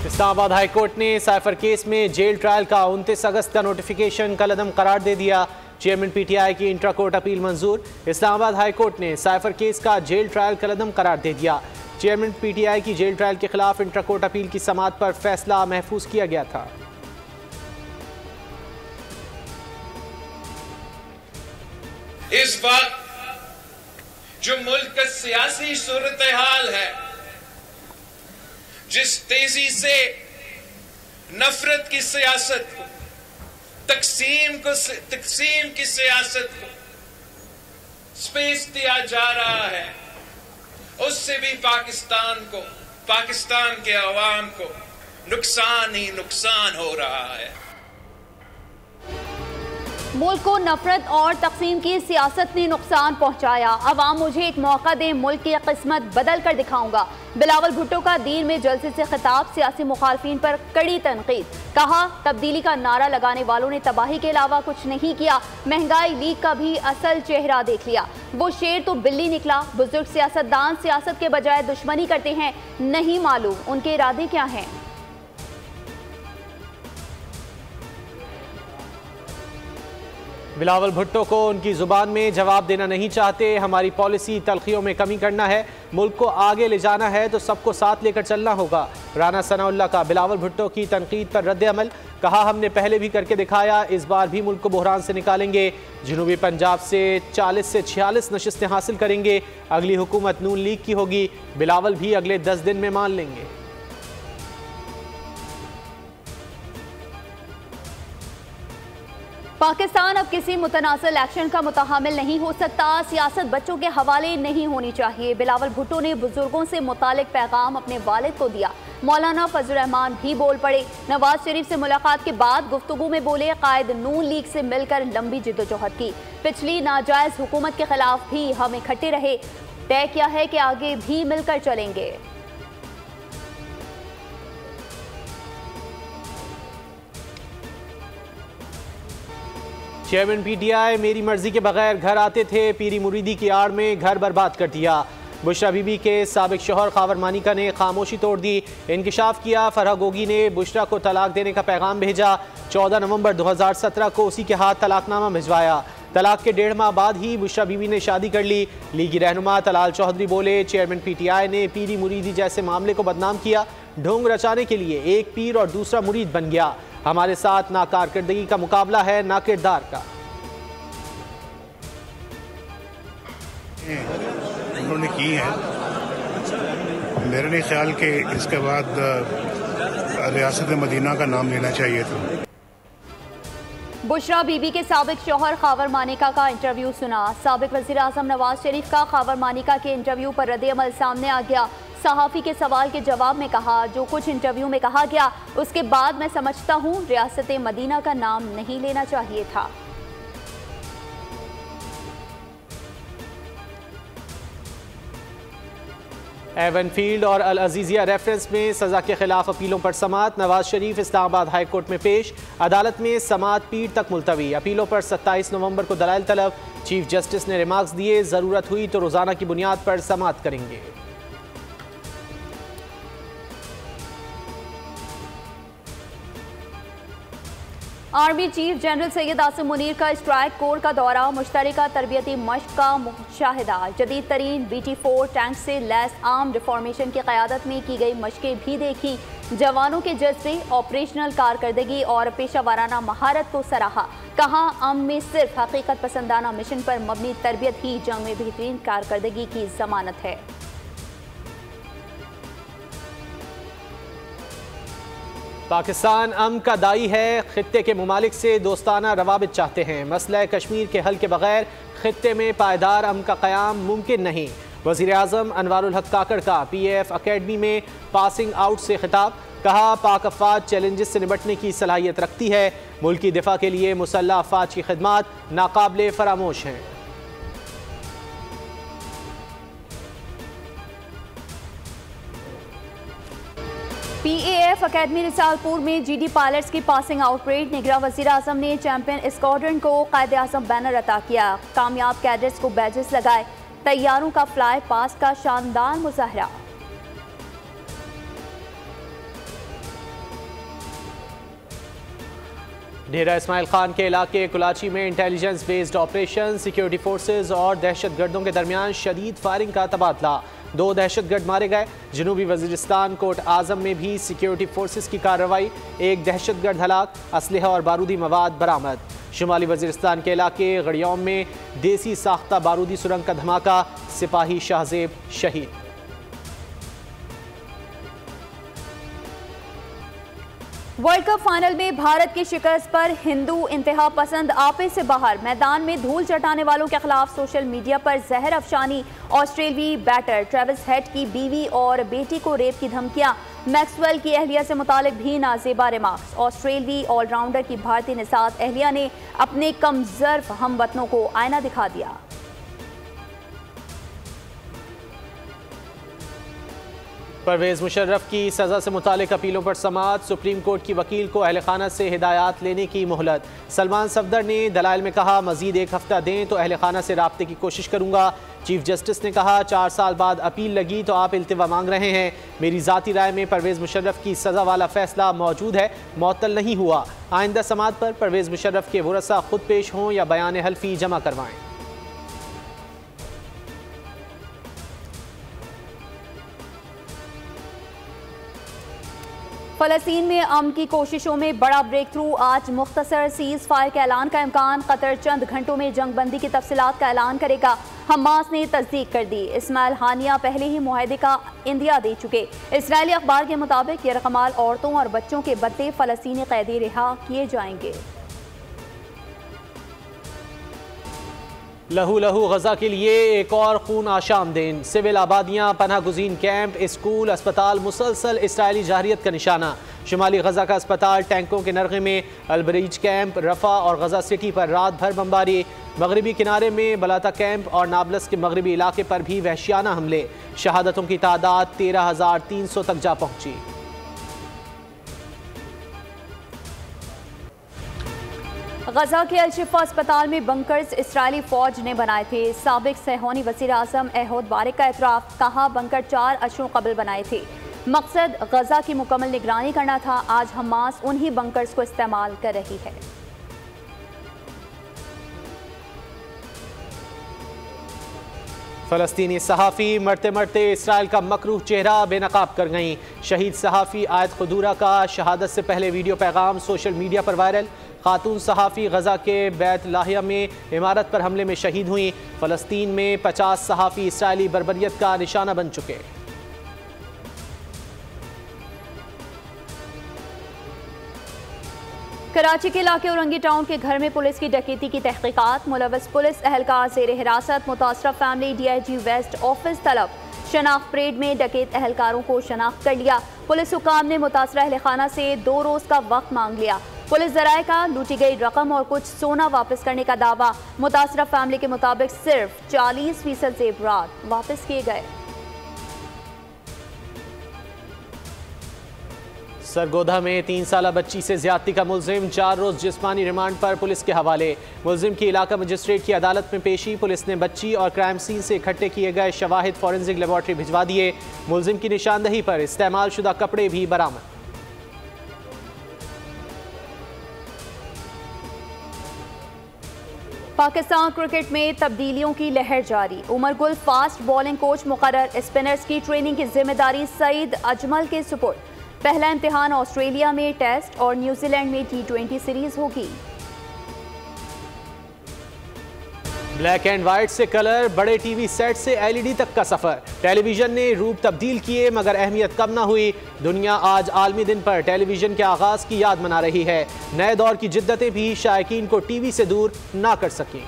Islamabad high court ने cipher case में jail trial का 29 अगस्त का नोटिफिकेशन कलअदम करार दे दिया। चेयरमैन पीटीआई की इंट्रा कोर्ट अपील मंजूर। इस्लामाबाद हाई कोर्ट ने साइफर केस का जेल ट्रायल कलअदम करार दे दिया। चेयरमैन पीटीआई की जेल ट्रायल के खिलाफ इंट्रा कोर्ट अपील की समाअत पर फैसला महफूज किया गया था। इस वक्त जो मुल्क का सियासी सूरत हाल है, जिस तेजी से नफरत की सियासत को, तकसीम की सियासत को स्पेस दिया जा रहा है, उससे भी पाकिस्तान के अवाम को नुकसान ही नुकसान हो रहा है। मुल्क को नफरत और तकसीम की सियासत ने नुकसान पहुंचाया। अवाम मुझे एक मौका दे, मुल्क की किस्मत बदल कर दिखाऊंगा। बिलावल भुट्टो का दीन में जलसे से खिताब, सियासी मुखालफिन पर कड़ी तनकीद। कहा, तब्दीली का नारा लगाने वालों ने तबाही के अलावा कुछ नहीं किया, महंगाई लीग का भी असल चेहरा देख लिया। वो शेर तो बिल्ली निकला। बुजुर्ग सियासतदान सियासत के बजाय दुश्मनी करते हैं, नहीं मालूम उनके इरादे क्या हैं। बिलावल भुट्टो को उनकी जुबान में जवाब देना नहीं चाहते। हमारी पॉलिसी तलखियों में कमी करना है, मुल्क को आगे ले जाना है तो सबको साथ लेकर चलना होगा। राना सनाउल्लाह का बिलावल भुट्टो की तनकीद पर रद्द अमल। कहा, हमने पहले भी करके दिखाया, इस बार भी मुल्क को बहरान से निकालेंगे। जनूबी पंजाब से 40 से 46 नशिस्तें हासिल करेंगे। अगली हुकूमत नून लीग की होगी। बिलावल भी अगले 10 दिन में मान लेंगे। पाकिस्तान अब किसी मुतनासिल एक्शन का मुतहामिल नहीं हो सकता। सियासत बच्चों के हवाले नहीं होनी चाहिए। बिलावल भुट्टो ने बुजुर्गों से मुतालिक पैगाम अपने वालिद को दिया। मौलाना फजल रहमान भी बोल पड़े। नवाज शरीफ से मुलाकात के बाद गुफ्तगू में बोले, कायद नून लीग से मिलकर लंबी जिद्दोजहद की। पिछली नाजायज हुकूमत के खिलाफ भी हम इकट्ठे रहे। तय किया है कि आगे भी मिलकर चलेंगे। चेयरमैन पीटीआई मेरी मर्जी के बगैर घर आते थे, पीरी मुरीदी की आड़ में घर बर्बाद कर दिया। बुशरा बीबी के साबिक शौहर खावर मानिका ने खामोशी तोड़ दी। इंकिशाफ किया, फरहा गोगी ने बुशरा को तलाक देने का पैगाम भेजा। 14 नवंबर 2017 को उसी के हाथ तलाकनामा भिजवाया। तलाक के 1.5 माह बाद ही बुशरा बीबी ने शादी कर ली। लीगी रहनुमा तलाल चौधरी बोले, चेयरमैन पीटीआई ने पीरी मुरीदी जैसे मामले को बदनाम किया। ढोंग रचाने के लिए एक पीर और दूसरा मुरीद बन गया। हमारे साथ ना कारकर्दगी का मुकाबला है, ना किरदार का। उन्होंने की है, मेरे नहीं ख्याल कि इसके बाद रियासत मदीना का नाम लेना चाहिए था। बुशरा बीबी के साबिक शौहर खावर मानिका का इंटरव्यू सुना। साबिक वज़ीर आज़म नवाज शरीफ का खावर मानिका के इंटरव्यू पर रद्द अमल सामने आ गया। सहाफ़ी के सवाल के जवाब में कहा, जो कुछ इंटरव्यू में कहा गया उसके बाद मैं समझता हूँ रियासत मदीना का नाम नहीं लेना चाहिए था। एवन फील्ड और अल अजीजिया रेफरेंस में सजा के खिलाफ अपीलों पर समाअत। नवाज शरीफ इस्लामाबाद हाई कोर्ट में पेश। अदालत में समाअत पीर तक मुलतवी। अपीलों पर 27 नवंबर को दलाइल तलब। चीफ जस्टिस ने रिमार्क्स दिए, जरूरत हुई तो रोजाना की बुनियाद पर समाअत करेंगे। Army chief general Syed Asim Munir का स्ट्राइक कोर का दौरा। मुश्तरका तरबियती मश्क का मुशाहिदा। जदीद तरीन BT4 टैंक से लैस आर्म्ड फॉर्मेशन की क़यादत में की गई मशकें भी देखी। जवानों के जज्बे, ऑपरेशनल कारकर्दगी और पेशा वाराना महारत को सराहा। कहा, अमन में सिर्फ हकीकत पसंदाना मिशन पर मबनी तरबियत ही जंग में बेहतरीन कारकर्दगी की जमानत है। पाकिस्तान अमन का दाई है, खित्ते के मुमालिक से दोस्ताना रवाबित चाहते हैं। मसला कश्मीर के हल के बगैर खित्ते में पायदार अमन का क़याम मुमकिन नहीं। वज़ीर आज़म अनवारुल हक काकड़ का PAF अकेडमी में पासिंग आउट से खिताब। कहा, पाक अफ़वाज चैलेंजेस से निपटने की सलाहियत रखती है। मुल्की दिफा के लिए मुसल्लह अफ़वाज की खिदमात नाकाबिले फरामोश हैं। PAF अकेडमी रिसालपुर में GD पायलट्स की पासिंग आउट परेड। निगरान वज़ीर आज़म ने चैंपियन स्क्वाड्रन को कायद आज़म बैनर अता किया। कामयाब कैडेट्स को बैजेस लगाए। तैयारों का फ्लाई पास का शानदार मुजाहरा। डेरा इस्माइल खान के इलाके कुलाची में intelligence based operation, security forces और दहशतगर्दों के दरमियान शदीद फायरिंग का तबादला। 2 दहशतगर्द मारे गए। जनूबी वजीरिस्तान कोट आजम में भी सिक्योरिटी फोर्सेज की कार्रवाई, 1 दहशतगर्द हलाक, असलहा और बारूदी मवाद बरामद। शुमाली वजीरिस्तान के इलाके गड़ियौम में देसी साख्ता बारूदी सुरंग का धमाका, सिपाही शाहजेब शहीद। वर्ल्ड कप फाइनल में भारत की शिकस्त पर हिंदू इंतहा पसंद आपे से बाहर। मैदान में धूल चटाने वालों के खिलाफ सोशल मीडिया पर जहर अफशानी। ऑस्ट्रेलियाई बैटर ट्रेविस हेड की बीवी और बेटी को रेप की धमकियां। मैक्सवेल की अहलिया से मुतालिक भी नाजेबा रिमार्क्स। ऑस्ट्रेलियाई ऑलराउंडर की भारतीय निसात अहलिया ने अपने कमजोर हमवतनों को आईना दिखा दिया। परवेज मुशर्रफ की सज़ा से मुतालिक अपीलों पर समाअत। सुप्रीम कोर्ट की वकील को अहल खाना से हिदायत लेने की मोहलत। सलमान सफदर ने दलाइल में कहा, मजीद 1 हफ्ता दें तो अहल खाना से राब्ते की कोशिश करूंगा। चीफ जस्टिस ने कहा, 4 साल बाद अपील लगी तो आप इल्तिवा मांग रहे हैं। मेरी ज़ाती राय में परवेज मुशर्रफ की सज़ा वाला फैसला मौजूद है, मुअत्तल नहीं हुआ। आइंदा समाअत पर परवेज मुशर्रफ के वरसा खुद पेश हों या बयान हल्फी जमा करवाएं। फलस्तीन में अमन की कोशिशों में बड़ा ब्रेक थ्रू। आज मुख्तसर सीज फायर के ऐलान का इम्कान। कतर चंद घंटों में जंगबंदी की तफसीलात का ऐलान करेगा। हमास ने तस्दीक कर दी। इस्माइल हानिया पहले ही मुआहदे का इंदिया दे चुके। इसराइली अखबार के मुताबिक यरकमाल औरतों और बच्चों के बदले फलस्तीनी कैदी रिहा किए जाएंगे। लहू लहू गजा के लिए एक और खून आशामदेन। सिविल आबादियां, पनाह गुजीन कैंप, स्कूल, अस्पताल मुसलसल इसराइली जारियत का निशाना। शुमाली गजा का अस्पताल टैंकों के नरगे में। अलबरीज कैंप, रफा और गजा सिटी पर रात भर बमबारी। मगरबी किनारे में बलाता कैंप और नाबलस के मगरबी इलाके पर भी वहशियाना हमले। शहादतों की तादाद 13,300 तक जा पहुंची। गजा के अल-शिफा अस्पताल में बंकर्स इसराइली फौज ने बनाए थे। साबिक सहौनी वज़ीर आज़म एहूद बारिक का एतराफ़। कहा, बंकर 4 अशरों कबल बनाए थे। मकसद गजा की मुकम्मल निगरानी करना था। आज हमास उन्हीं बंकर्स को इस्तेमाल कर रही है। फ़लस्तीनी सहाफ़ी मरते मरते इसराइल का मकरूह चेहरा बेनकाब कर गईं। शहीद सहाफ़ी आयत खुदूरा का शहादत से पहले वीडियो पैगाम सोशल मीडिया पर वायरल। खातून सहाफ़ी गजा के बैत लाहिया में इमारत पर हमले में शहीद हुई। फ़लस्तीन में 50 सहाफ़ी इसराइली बर्बरियत का निशाना बन चुके। कराची के इलाके औरंगी टाउन के घर में पुलिस की डकैती की तहकीकात। मुलव्वस पुलिस एहलकार ज़ेर हिरासत। मुतासरा फैमिली DIG वेस्ट ऑफिस तलब। शनाख्त परेड में डकैत एहलकारों को शनाख्त कर लिया। पुलिस हुकाम ने मुतासरा अहल खाना से 2 रोज़ का वक्त मांग लिया। पुलिस ज़राए का लूटी गई रकम और कुछ सोना वापस करने का दावा। मुतासरा फैमिली के मुताबिक सिर्फ 40% ज़ेवरात वापस किए गए। सरगोधा में 3 साला बच्ची से ज्यादती का मुलजिम 4 रोज जिस्मानी रिमांड पर पुलिस के हवाले। मुलजिम की इलाका मजिस्ट्रेट की अदालत में पेशी। पुलिस ने बच्ची और क्राइम सीन से इकट्ठे किए गए शवाहिद फॉरेंसिक लेबॉर्ट्री भिजवा दिए। मुलजिम की निशानदही पर इस्तेमाल शुदा कपड़े भी बरामद। पाकिस्तान क्रिकेट में तब्दीलियों की लहर जारी। Umar Gul fast bowling coach मुकर्रर। स्पिनर्स की ट्रेनिंग की जिम्मेदारी सईद अजमल के सुपुर्द। पहला इम्तिहान ऑस्ट्रेलिया में टेस्ट और न्यूजीलैंड में T20 सीरीज होगी। ब्लैक एंड वाइट से कलर, बड़े टीवी सेट से LED तक का सफर। टेलीविजन ने रूप तब्दील किए मगर अहमियत कम ना हुई। दुनिया आज आलमी दिन पर टेलीविजन के आगाज की याद मना रही है। नए दौर की जिद्दतें भी शायकीन को टीवी से दूर ना कर सकें।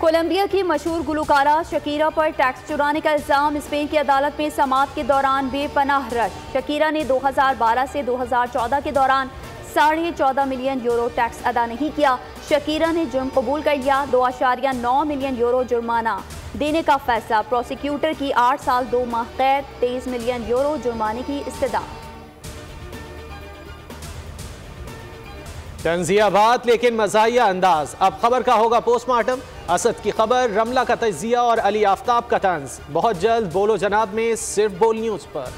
कोलंबिया की मशहूर गुलकारा शकीरा पर टैक्स चुराने का इल्जाम। स्पेन की अदालत में समाअत के दौरान बेपनाह रश। शकीरा ने 2012 से 2014 के दौरान 14.5 मिलियन यूरो टैक्स अदा नहीं किया। शकीरा ने जुर्म कबूल कर लिया। 2.9 मिलियन यूरो जुर्माना देने का फैसला। प्रोसिक्यूटर की 8 साल 2 माह कैद, 23 मिलियन यूरो जुर्माने की इस्तदा। तंजियाबाद लेकिन मज़ाहिया अंदाज। अब खबर का होगा पोस्टमार्टम। असद की खबर, रमला का तजिया और अली आफ्ताब का तंज। बहुत जल्द बोलो जनाब में सिर्फ बोल न्यूज़ पर।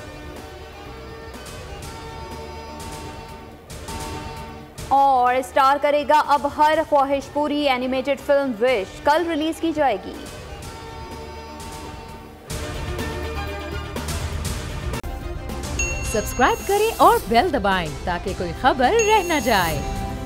और स्टार करेगा अब हर ख्वाहिश पूरी एनिमेटेड फिल्म विश, कल रिलीज की जाएगी। सब्सक्राइब करें और बेल दबाएं ताकि कोई खबर रह न जाए।